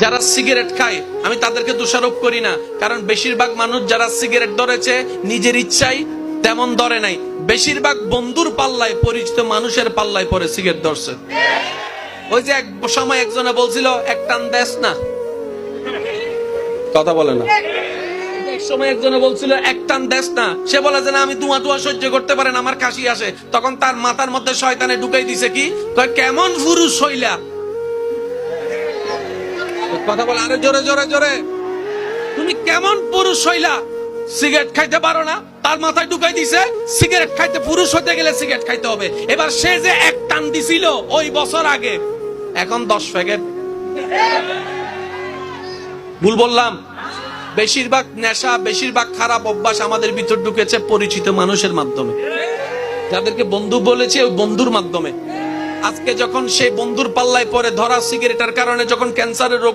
যারা সিগারেট খায় আমি তাদেরকে দোষারোপ করি না, কারণ বেশিরভাগ মানুষ যারা সিগারেট ধরেছে নিজের ইচ্ছাই তেমন ধরে নাই, বেশিরভাগ বন্ধুর পাল্লায়, পরিচিত মানুষের পাল্লায় পরে সিগারেট ধরছে। ওই যে এক সময় একজনে বলছিল এক টান দেশ না, কথা বলে না, এক সময় একজনে বলছিল এক টান দেশ না, সে বলে যে না আমি ধোঁয়া ধোঁয়া সহ্য করতে পারেন, আমার কাশি আসে। তখন তার মাথার মধ্যে শয়তানে ঢুকাই দিছে কি, কয় কেমন পুরুষ হইলা, কথা বলে আরে জোরে জোরে জোরে, তুমি কেমন পুরুষ হইলা, সিগারেট খাইতে পারো না। তার মাথায় ঢুকাই দিছে সিগারেট খাইতে, পুরুষ হতে গেলে সিগারেট খাইতে হবে। এবার সে যে এক টান দিছিল ওই বছর আগে, এখন 10 প্যাকেট। ভুল বললাম? বেশিরভাগ নেশা, বেশিরভাগ খারাপ অভ্যাস আমাদের ভিতর ঢুকেছে পরিচিত মানুষের মাধ্যমে, যাদেরকে বন্ধু বলেছে ওই বন্ধুর মাধ্যমে। আজকে যখন সেই বন্ধুর পাল্লায় পরে ধরা, সিগারেটের কারণে যখন ক্যান্সারের রোগ